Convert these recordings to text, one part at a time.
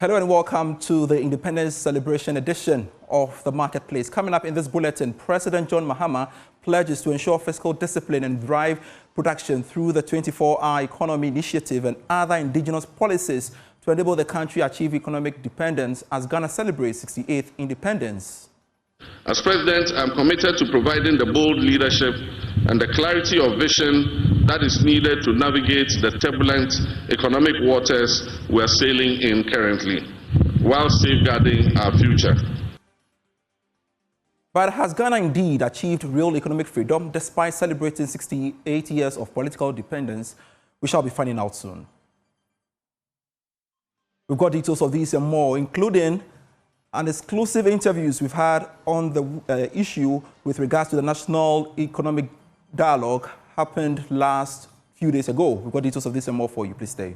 Hello and welcome to the Independence Celebration edition of the Marketplace. Coming up in this bulletin, President John Mahama pledges to ensure fiscal discipline and drive production through the 24-hour economy initiative and other indigenous policies to enable the country achieve economic independence as Ghana celebrates 68th independence. As President, I am committed to providing the bold leadership and the clarity of vision that is needed to navigate the turbulent economic waters we are sailing in currently, while safeguarding our future. But has Ghana indeed achieved real economic freedom despite celebrating 68 years of political independence? We shall be finding out soon. We've got details of these and more, including an exclusive interviews we've had on the issue with regards to the National Economic Dialogue happened last few days ago. We've got details of this and more for you. Please stay.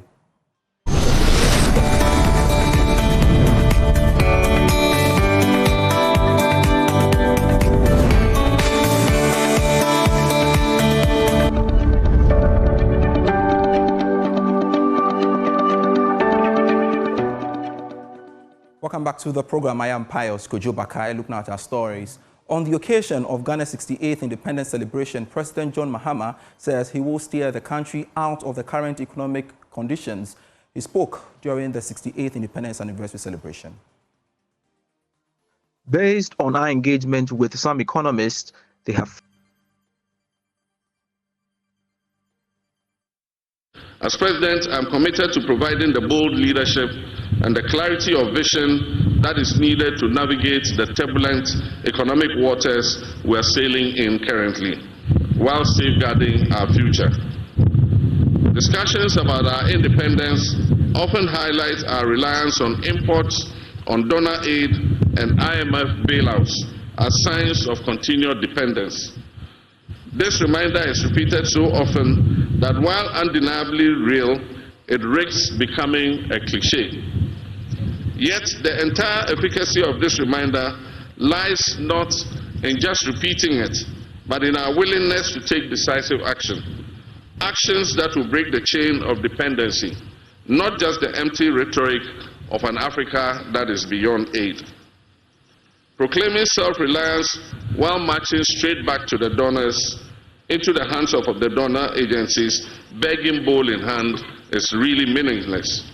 Welcome back to the program. I am Pius Kojo-Bakai, looking at our stories. On the occasion of Ghana's 68th independence celebration, President John Mahama says he will steer the country out of the current economic conditions. He spoke during the 68th independence anniversary celebration. Based on our engagement with some economists, they have... As President, I am committed to providing the bold leadership and the clarity of vision that is needed to navigate the turbulent economic waters we are sailing in currently, while safeguarding our future. Discussions about our independence often highlight our reliance on imports, on donor aid, and IMF bailouts as signs of continued dependence. This reminder is repeated so often that while undeniably real, it risks becoming a cliché. Yet the entire efficacy of this reminder lies not in just repeating it, but in our willingness to take decisive action. Actions that will break the chain of dependency, not just the empty rhetoric of an Africa that is beyond aid. Proclaiming self-reliance while marching straight back to the donors, into the hands of the donor agencies, begging bowl in hand, is really meaningless.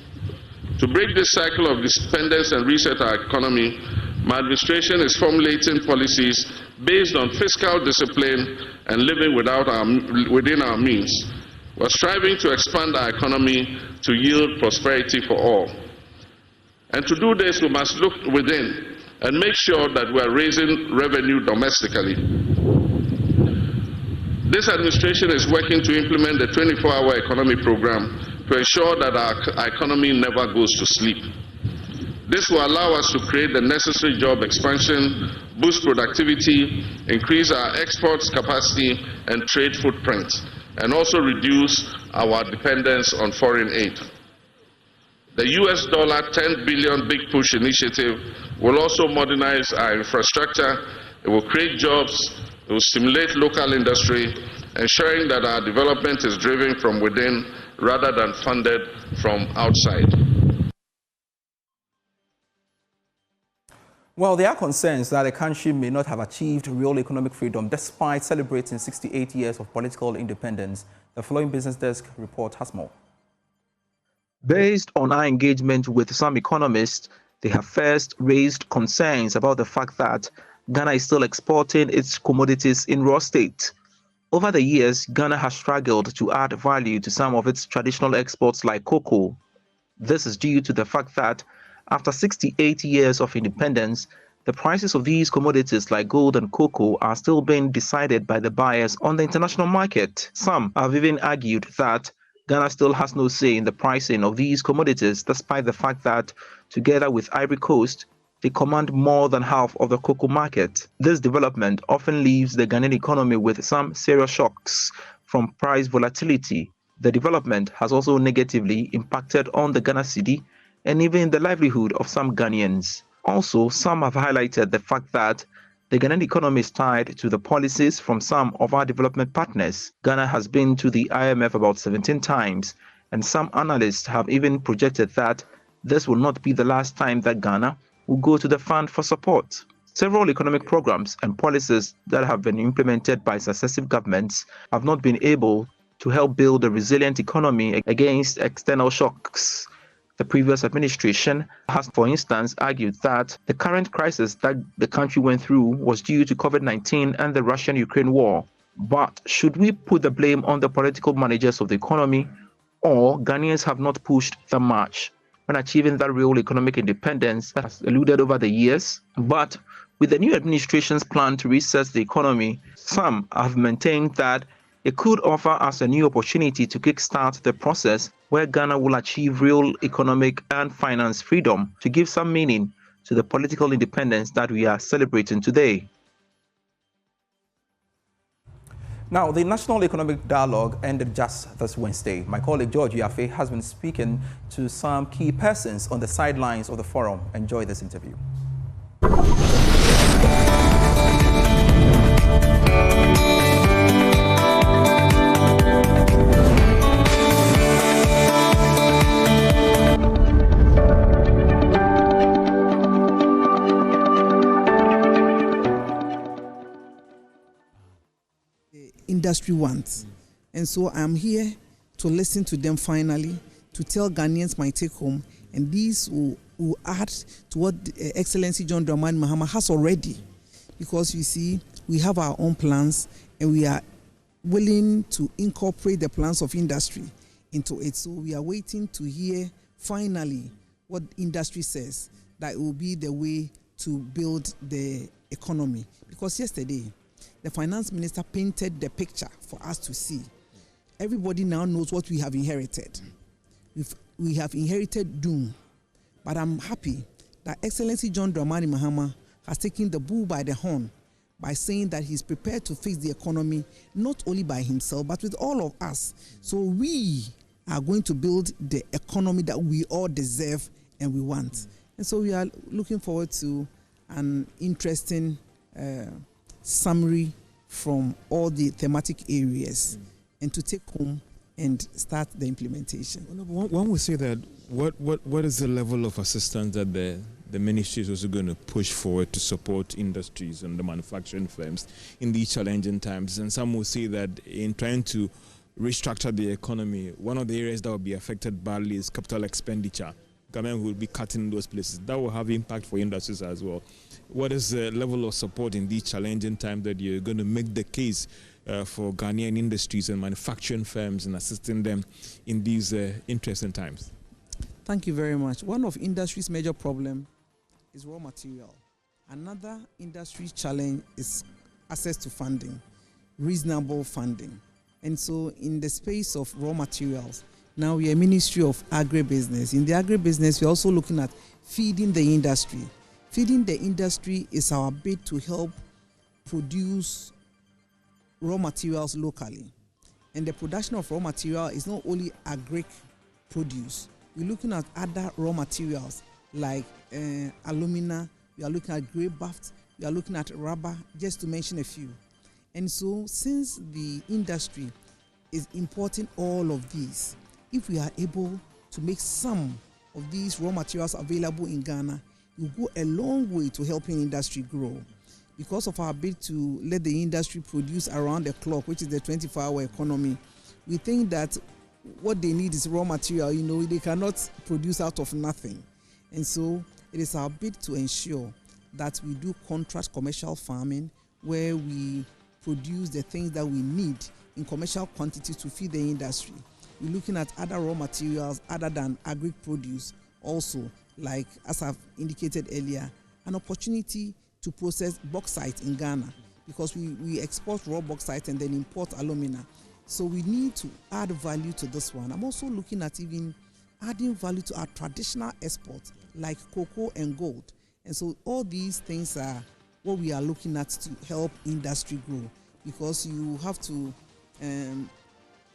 To break this cycle of dependence and reset our economy, my administration is formulating policies based on fiscal discipline and living within our means. We're striving to expand our economy to yield prosperity for all. And to do this, we must look within and make sure that we are raising revenue domestically. This administration is working to implement the 24-hour economy program to ensure that our economy never goes to sleep. This will allow us to create the necessary job expansion, boost productivity, increase our exports capacity and trade footprint, and also reduce our dependence on foreign aid. The US $10 billion Big Push initiative will also modernize our infrastructure. It will create jobs. It will stimulate local industry, ensuring that our development is driven from within rather than funded from outside. Well, there are concerns that the country may not have achieved real economic freedom despite celebrating 68 years of political independence. The following Business Desk report has more. Based on our engagement with some economists, they have first raised concerns about the fact that Ghana is still exporting its commodities in raw state. Over the years, Ghana has struggled to add value to some of its traditional exports like cocoa. This is due to the fact that after 68 years of independence, the prices of these commodities like gold and cocoa are still being decided by the buyers on the international market. Some have even argued that Ghana still has no say in the pricing of these commodities, despite the fact that, together with Ivory Coast, they command more than half of the cocoa market. This development often leaves the Ghanaian economy with some serious shocks from price volatility. The development has also negatively impacted on the Ghana cedi and even the livelihood of some Ghanaians. Also, some have highlighted the fact that the Ghanaian economy is tied to the policies from some of our development partners. Ghana has been to the IMF about 17 times, and some analysts have even projected that this will not be the last time that Ghana will go to the fund for support. Several economic programs and policies that have been implemented by successive governments have not been able to help build a resilient economy against external shocks. The previous administration has, for instance, argued that the current crisis that the country went through was due to COVID-19 and the Russian-Ukraine war. But should we put the blame on the political managers of the economy, or Ghanaians have not pushed that much when achieving that real economic independence that has eluded over the years? But with the new administration's plan to reset the economy, some have maintained that it could offer us a new opportunity to kickstart the process where Ghana will achieve real economic and finance freedom to give some meaning to the political independence that we are celebrating today. Now, the National Economic Dialogue ended just this Wednesday. My colleague George Yafe has been speaking to some key persons on the sidelines of the forum. Enjoy this interview. Industry wants. And so I'm here to listen to them finally, to tell Ghanaians my take home, and these will add to what Excellency John Dramani Mahama has already. Because you see, we have our own plans and we are willing to incorporate the plans of industry into it. So we are waiting to hear finally what industry says, that it will be the way to build the economy. Because yesterday, the finance minister painted the picture for us to see. Everybody now knows what we have inherited. We have inherited doom. But I'm happy that Excellency John Dramani Mahama has taken the bull by the horn by saying that he's prepared to fix the economy, not only by himself, but with all of us. So we are going to build the economy that we all deserve and we want. And so we are looking forward to an interesting summary from all the thematic areas and to take home and start the implementation. One would say that what is the level of assistance that the ministry is also going to push forward to support industries and the manufacturing firms in these challenging times? And some will say that in trying to restructure the economy, one of the areas that will be affected badly is capital expenditure. Government will be cutting those places. That will have impact for industries as well. What is the level of support in these challenging times that you're going to make the case for Ghanaian industries and manufacturing firms and assisting them in these interesting times? Thank you very much. One of industry's major problems is raw material. Another industry challenge is access to funding, reasonable funding. And so in the space of raw materials, now we are a Ministry of Agribusiness. In the agribusiness, we're also looking at feeding the industry. Feeding the industry is our bid to help produce raw materials locally. And the production of raw material is not only agric produce. We're looking at other raw materials like alumina, we are looking at grey baft, we are looking at rubber, just to mention a few. And so since the industry is importing all of these, if we are able to make some of these raw materials available in Ghana, it will go a long way to helping industry grow. Because of our bid to let the industry produce around the clock, which is the 24-hour economy, we think that what they need is raw material. You know, they cannot produce out of nothing. And so it is our bid to ensure that we do contract commercial farming, where we produce the things that we need in commercial quantities to feed the industry. We're looking at other raw materials other than agri produce also, like, as I've indicated earlier, an opportunity to process bauxite in Ghana, because we export raw bauxite and then import alumina. So we need to add value to this one. I'm also looking at even adding value to our traditional exports like cocoa and gold. And so all these things are what we are looking at to help industry grow, because you have to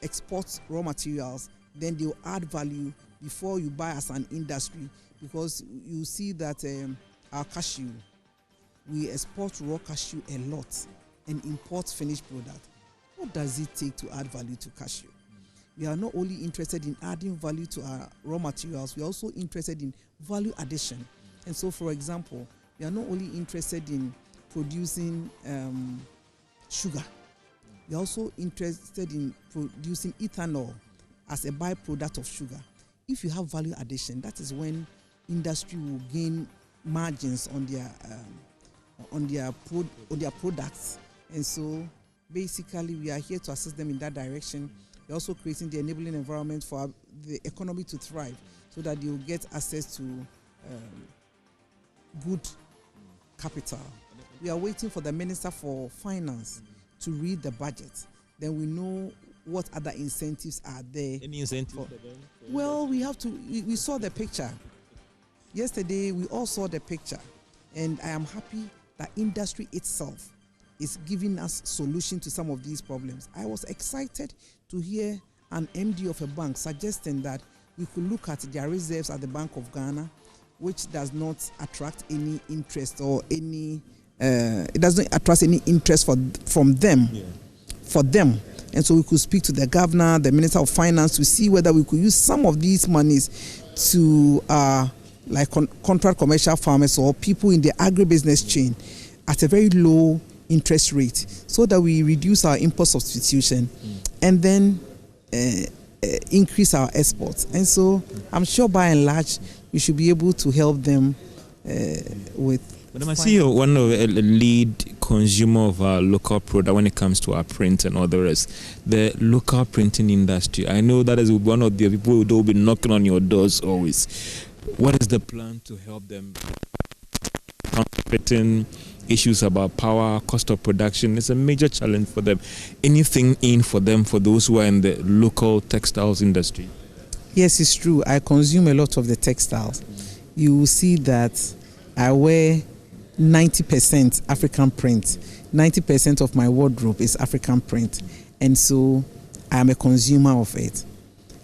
export raw materials, then they'll add value before you buy as an industry, because you see that our cashew, we export raw cashew a lot and import finished product. What does it take to add value to cashew? We are not only interested in adding value to our raw materials, we are also interested in value addition. And so, for example, we are not only interested in producing sugar, we are also interested in producing ethanol as a byproduct of sugar. If you have value addition, that is when industry will gain margins on their products. And so basically we are here to assist them in that direction. We're also creating the enabling environment for the economy to thrive so that they will get access to good capital. We are waiting for the Minister for Finance to read the budget. Then we know what other incentives are there. Any incentives for them? Well, we saw the picture. Yesterday, we all saw the picture. And I am happy that industry itself is giving us solution to some of these problems. I was excited to hear an MD of a bank suggesting that we could look at their reserves at the Bank of Ghana, which does not attract any interest or any, it doesn't attract any interest from them, for them. And so we could speak to the governor, the Minister of Finance, to see whether we could use some of these monies to like contract commercial farmers or people in the agribusiness chain at a very low interest rate, so that we reduce our import substitution and then increase our exports. And so I'm sure by and large we should be able to help them with. But I see you're one of a lead consumer of our local product when it comes to our print and all the rest. The local printing industry, I know that is one of the people who will be knocking on your doors always. What is the plan to help them? Counterfeiting issues about power, cost of production is a major challenge for them. Anything in for them, for those who are in the local textiles industry? Yes, it's true. I consume a lot of the textiles. You will see that I wear 90% African print. 90% of my wardrobe is African print. And so I am a consumer of it.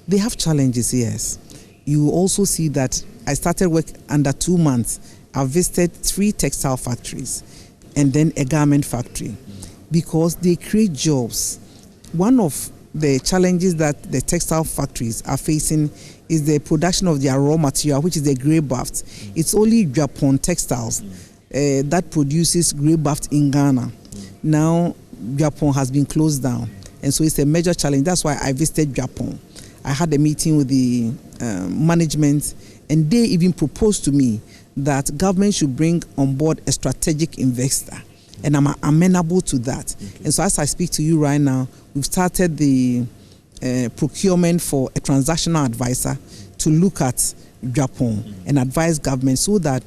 They have challenges, yes. You will also see that I started work under 2 months. I visited 3 textile factories and then a garment factory because they create jobs. One of the challenges that the textile factories are facing is the production of their raw material, which is the grey baft. It's only Japan Textiles that produces grey baft in Ghana. Now Japan has been closed down, and so it's a major challenge. That's why I visited Japan. I had a meeting with the management, and they even proposed to me that government should bring on board a strategic investor, and I'm amenable to that. And so as I speak to you right now, we've started the procurement for a transactional advisor to look at Japan and advise government so that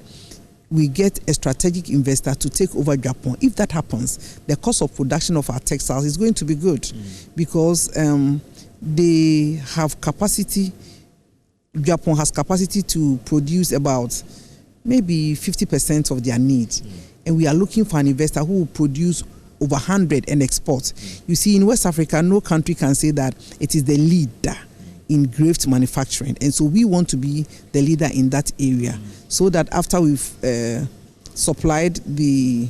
we get a strategic investor to take over Japan. If that happens, the cost of production of our textiles is going to be good because they have capacity. Japan has capacity to produce about maybe 50% of their needs. And we are looking for an investor who will produce over 100 and export. You see, in West Africa, no country can say that it is the leader in graft manufacturing. And so we want to be the leader in that area so that after we've supplied the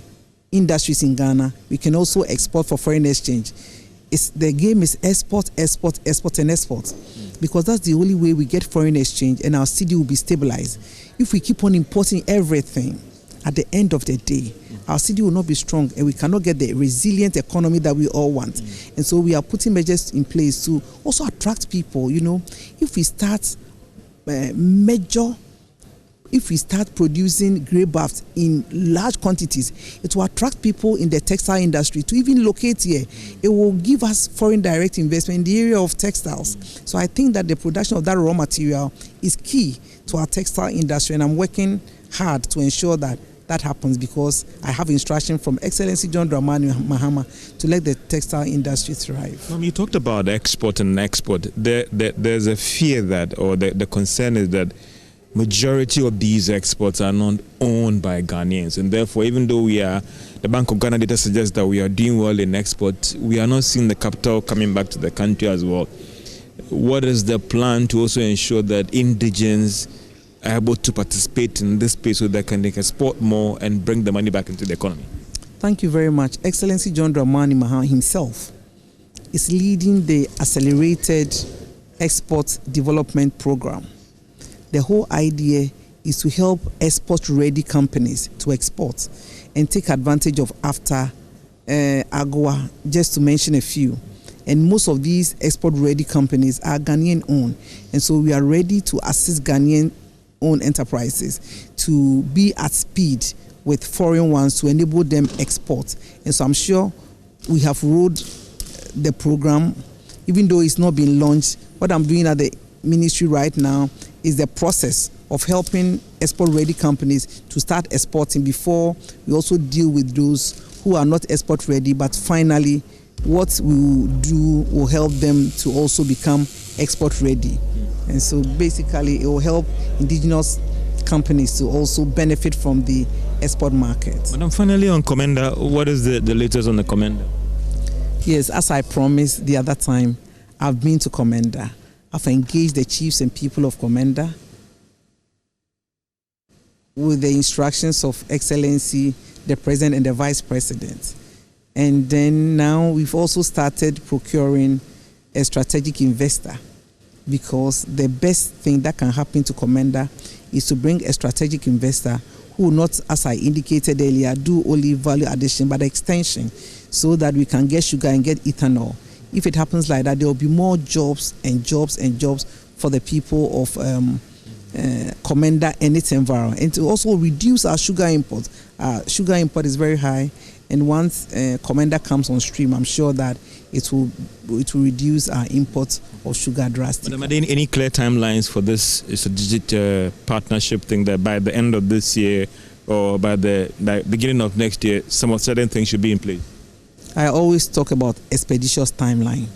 industries in Ghana, we can also export for foreign exchange. The game is export, export, export, and export. Because that's the only way we get foreign exchange and our city will be stabilized. If we keep on importing everything, at the end of the day, our city will not be strong and we cannot get the resilient economy that we all want. And so we are putting measures in place to also attract people. You know, if we start if we start producing grey baft in large quantities, it will attract people in the textile industry to even locate here. It will give us foreign direct investment in the area of textiles. So I think that the production of that raw material is key to our textile industry, and I'm working hard to ensure that that happens because I have instruction from Excellency John Dramani Mahama to let the textile industry thrive. You talked about export and export. There's a fear that, or the concern is that majority of these exports are not owned by Ghanaians, and therefore even though the Bank of Ghana data suggests that we are doing well in export, we are not seeing the capital coming back to the country as well. What is the plan to also ensure that indigents are able to participate in this space so that they can export more and bring the money back into the economy? Thank you very much. Excellency John Dramani Mahama himself is leading the accelerated export development program. The whole idea is to help export-ready companies to export and take advantage of AFTA, AGOA, just to mention a few. And most of these export-ready companies are Ghanaian-owned. And so we are ready to assist Ghanaian-owned enterprises to be at speed with foreign ones to enable them export. And so I'm sure we have rolled the program, even though it's not been launched. What I'm doing at the ministry right now is the process of helping export-ready companies to start exporting before we also deal with those who are not export-ready, but finally what we will do will help them to also become export-ready. And so basically it will help indigenous companies to also benefit from the export market. Madam, finally on Comenda, what is the latest on the Comenda? Yes, as I promised the other time, I've been to Comenda. I've engaged the chiefs and people of Comenda with the instructions of Excellency, the President and the Vice President. And then now we've also started procuring a strategic investor, because the best thing that can happen to Comenda is to bring a strategic investor who will not, as I indicated earlier, do only value addition but extension, so that we can get sugar and get ethanol. If it happens like that, there will be more jobs and jobs and jobs for the people of Comenda and its environment, and to also reduce our sugar import. Sugar import is very high, and once Comenda comes on stream, I'm sure that it will reduce our import of sugar drastically. Are there any clear timelines for this strategic partnership thing, that by the end of this year or by the beginning of next year, some of certain things should be in place? I always talk about expeditious timeline.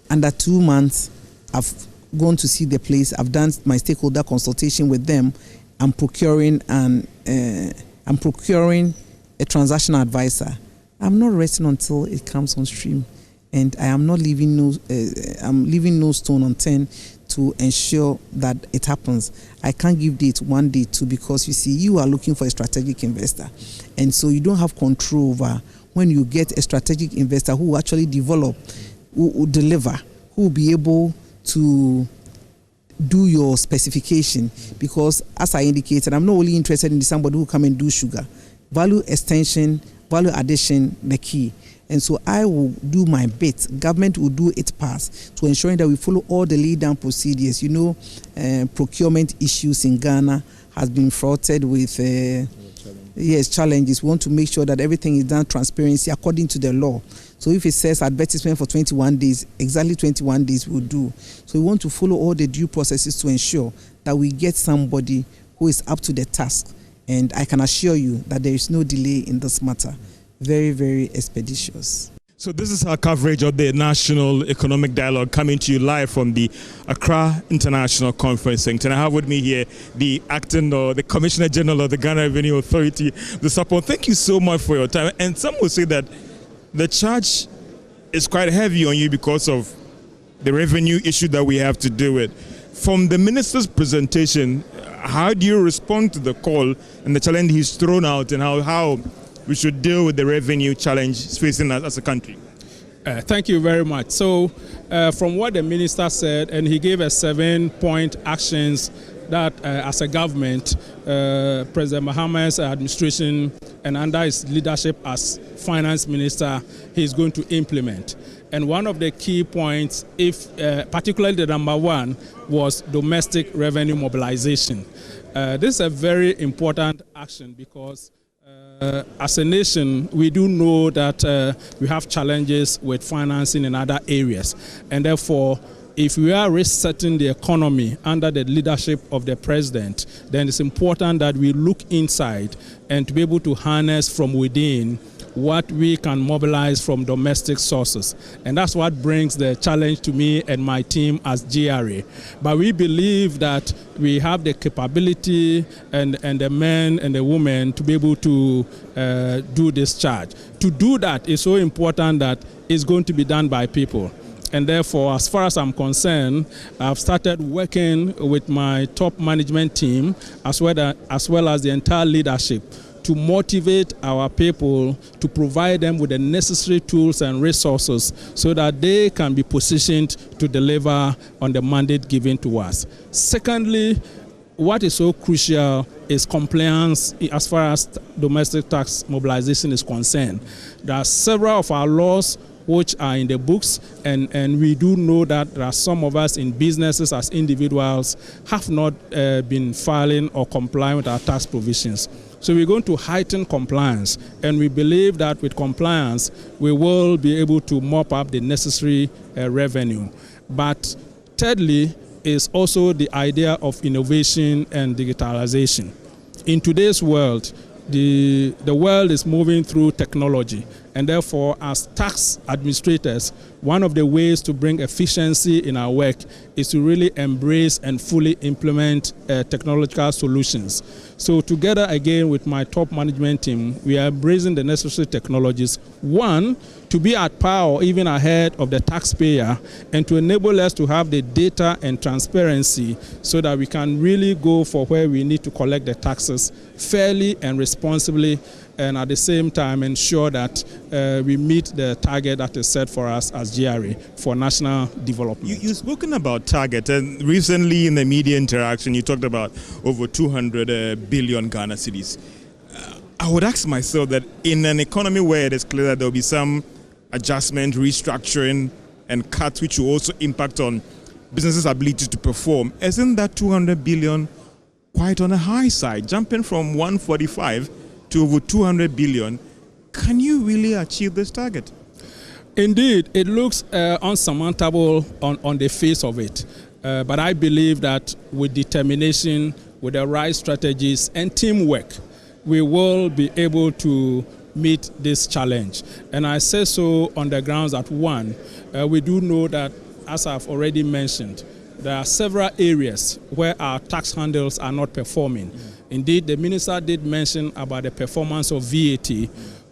Under 2 months, I've gone to see the place. I've done my stakeholder consultation with them. I'm procuring a transactional advisor. I'm not resting until it comes on stream, and I am not leaving no stone unturned to ensure that it happens. I can't give date 1 day, 2, because you see, you are looking for a strategic investor, and so you don't have control over when you get a strategic investor who will actually develop, who will deliver, who will be able to do your specification. Because as I indicated, I'm not only interested in somebody who will come and do sugar. Value extension, value addition, the key. And so I will do my bit. Government will do its part to ensuring that we follow all the lay-down procedures. You know, procurement issues in Ghana has been fraughted with challenges. We want to make sure that everything is done transparency according to the law. So if it says advertisement for 21 days, exactly 21 days we'll do. So we want to follow all the due processes to ensure that we get somebody who is up to the task. And I can assure you that there is no delay in this matter. Very, very expeditious. So this is our coverage of the National Economic Dialogue, coming to you live from the Accra International Conference. And I have with me here the the Commissioner General of the Ghana Revenue Authority, the Sapon. Thank you so much for your time. And some will say that the charge is quite heavy on you because of the revenue issue that we have to deal with. From the Minister's presentation, how do you respond to the call and the challenge he's thrown out, and how we should deal with the revenue challenge facing us as a country? Thank you very much. So from what the minister said, and he gave us 7-point actions that as a government, President Mahama's administration and under his leadership as finance minister, he's going to implement. And one of the key points, particularly the number one, was domestic revenue mobilization. This is a very important action because as a nation, we do know that we have challenges with financing in other areas. And therefore, if we are resetting the economy under the leadership of the president, then it's important that we look inside and to be able to harness from within what we can mobilize from domestic sources. And that's what brings the challenge to me and my team as GRA. But we believe that we have the capability and the men and the women to be able to do this charge. To do that is so important that it's going to be done by people. And therefore, as far as I'm concerned, I've started working with my top management team as well as the entire leadership to motivate our people, to provide them with the necessary tools and resources so that they can be positioned to deliver on the mandate given to us. Secondly, what is so crucial is compliance as far as domestic tax mobilization is concerned. There are several of our laws which are in the books, and we do know that there are some of us in businesses as individuals have not been filing or complying with our tax provisions. So we're going to heighten compliance, and we believe that with compliance, we will be able to mop up the necessary revenue. But thirdly, is also the idea of innovation and digitalization. In today's world, the world is moving through technology, and therefore, as tax administrators, one of the ways to bring efficiency in our work is to really embrace and fully implement technological solutions. So together again with my top management team, we are embracing the necessary technologies. One, to be at par or even ahead of the taxpayer, and to enable us to have the data and transparency so that we can really go for where we need to collect the taxes fairly and responsibly, and at the same time ensure that we meet the target that is set for us as GRA for national development. You've spoken about target, and recently in the media interaction you talked about over 200 billion Ghana cedis. I would ask myself that in an economy where it is clear that there will be some adjustment, restructuring and cuts which will also impact on businesses' ability to perform, isn't that 200 billion quite on the high side, jumping from 145 to over 200 billion? Can you really achieve this target? Indeed, it looks unsurmountable on the face of it. But I believe that with determination, with the right strategies and teamwork, we will be able to meet this challenge. And I say so on the grounds that one, we do know that, as I've already mentioned, there are several areas where our tax handles are not performing. Indeed, the minister did mention about the performance of VAT,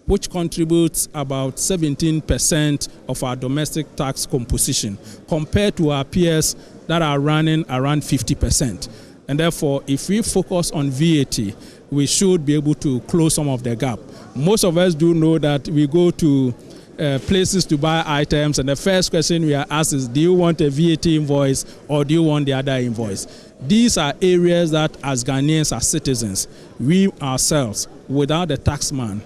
which contributes about 17% of our domestic tax composition, compared to our peers that are running around 50%. And therefore, if we focus on VAT, we should be able to close some of the gap. Most of us do know that we go to places to buy items, and the first question we are asked is, do you want a VAT invoice or do you want the other invoice? These are areas that, as Ghanaians, as citizens, we ourselves, without the taxman,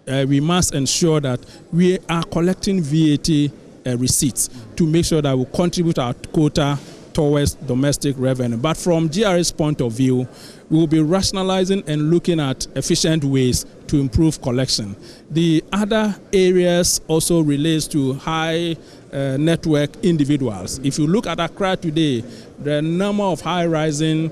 we must ensure that we are collecting VAT receipts to make sure that we contribute our quota towards domestic revenue. But from GRA's point of view, we will be rationalizing and looking at efficient ways to improve collection. The other areas also relates to high network individuals. If you look at Accra today, the number of high-rising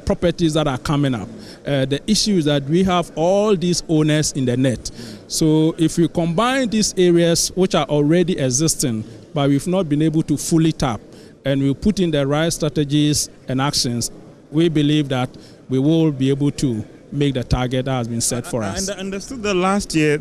properties that are coming up, the issue is that we have all these owners in the net. So if we combine these areas which are already existing, but we've not been able to fully tap, and we put in the right strategies and actions, we believe that we will be able to make the target that has been set for us. I understood that last year